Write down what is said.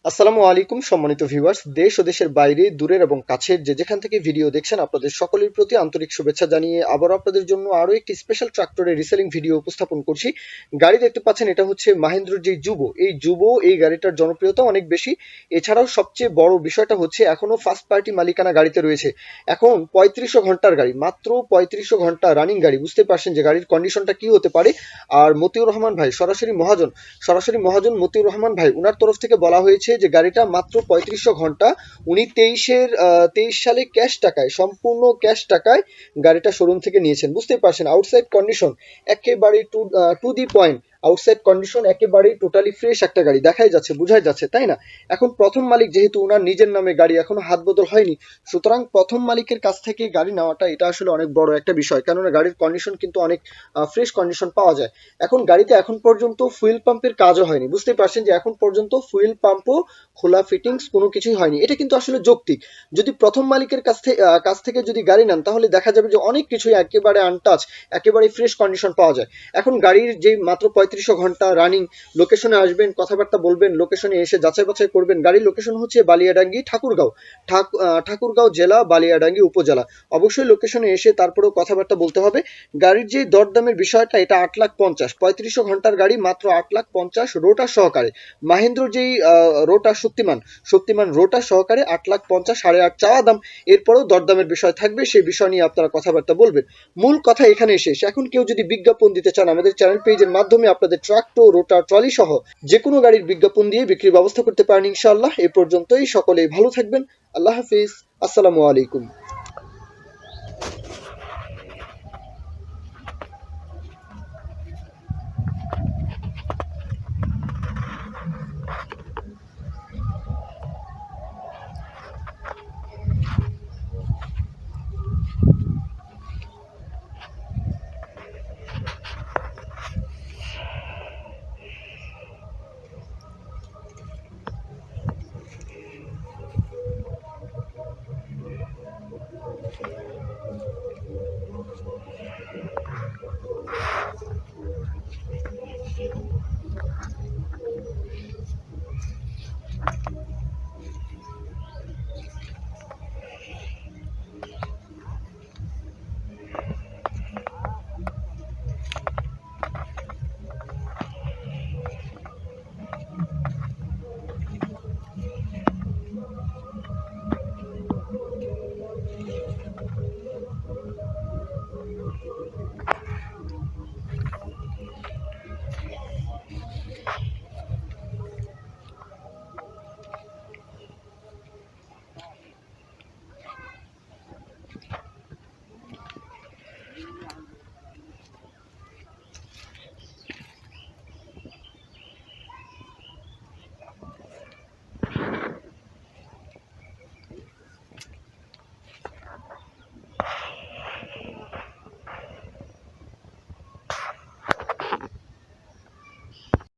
আসসালামু আলাইকুম সম্মানিত ভিউয়ার্স, দেশ ও দেশের বাইরে দূরের এবং কাছের যে যেখান থেকে ভিডিও দেখছেন আপনাদের সকলের প্রতি আন্তরিক শুভেচ্ছা জানিয়ে আবারও আপনাদের জন্য আরো একটি স্পেশাল ট্রাক্টরের রিসেলিং ভিডিও উপস্থাপন করছি। গাড়ি দেখতে পাচ্ছেন, এটা হচ্ছে মাহিন্দ্রার যে যুবো, এই গাড়িটার জনপ্রিয়তা অনেক বেশি। এছাড়াও সবচেয়ে বড় বিষয়টা হচ্ছে এখনো ফার্স্ট পার্টি মালিকানা গাড়িতে রয়েছে। এখন 3500 ঘন্টার গাড়ি, মাত্র 3500 ঘন্টা রানিং গাড়ি, বুঝতে পারছেন যে গাড়ির কন্ডিশনটা কি হতে পারে। আর মতিউর রহমান ভাই সরাসরি মহাজন মতিউর রহমান ভাই উনার তরফ থেকে বলা হয়েছে যে গাড়িটা মাত্র 3500 ঘন্টা। উনি 23 সালে ক্যাশ টাকায়, সম্পূর্ণ ক্যাশ টাকায় গাড়িটা শোরুম থেকে নিয়েছেন। বুঝতেই পারছেন আউটসাইড কন্ডিশন একেবারে to the point. Outside condition একেবারেই টোটালি ফ্রেশ একটা গাড়ি, দেখাই যাচ্ছে, বোঝাই যাচ্ছে, তাই না? এখন প্রথম মালিক যেহেতু ওনার নিজের নামে গাড়ি, এখনো হাত বদল হয়নি, সুতরাং প্রথম মালিকের কাছ থেকে গাড়ি নেওয়াটা এটা আসলে অনেক বড় একটা বিষয়, কেননা গাড়ির কন্ডিশন কিন্তু অনেক ফ্রেশ কন্ডিশন পাওয়া যায়। এখন গাড়িতে এখন পর্যন্ত ফুয়েল পাম্পের কাজও হয়নি, বুঝতেই পারছেন যে এখন পর্যন্ত ফুয়েল পাম্পও খোলা, ফিটিংস কোনো কিছুই হয়নি। এটা কিন্তু আসলে যৌক্তিক। যদি প্রথম মালিকের কাছ থেকে যদি গাড়ি নেন, তাহলে দেখা যাবে যে অনেক কিছুই একেবারে আনটাচ, একেবারে ফ্রেশ কন্ডিশন পাওয়া যায়। এখন গাড়ির যে মাত্র 3500 ঘন্টা রানিং, লোকেশনে আসবেন, কথাবার্তা বলবেন, লোকেশনে এসে যাচাই বাছাই করবেন। গাড়ির লোকেশন হচ্ছে বালিয়াডাঙ্গি, ঠাকুরগাঁও জেলা, বালিয়াডাঙ্গি উপজেলা। অবশ্যই লোকেশনে এসে তারপরেও কথাবার্তা বলতে হবে। গাড়ির যে দরদামের বিষয়টা, এটা 8,50,000, 3500 ঘন্টার গাড়ি, মাত্র 8,50,000 রোটার সহকারে। মাহেন্দ্র যেই রোটার শক্তিমান রোটার সহকারে 8,50,000, 8.5 চাওয়া দাম। এরপরেও দরদামের বিষয় থাকবে, সেই বিষয় নিয়ে আপনারা কথাবার্তা বলবেন। মূল কথা এখানে শেষ। এখন কেউ যদি বিজ্ঞাপন দিতে চান, আমাদের চ্যানেল পেজের মাধ্যমে আপনাদের ট্রাক্টর, রোটার, ট্রলি সহ যে কোনো গাড়ির বিজ্ঞাপন দিয়ে বিক্রির ব্যবস্থা করতে পারেন ইনশাআল্লাহ। এ পর্যন্তই, সকলেই ভালো থাকবেন। আল্লাহ হাফিজ। আসসালামু আলাইকুম।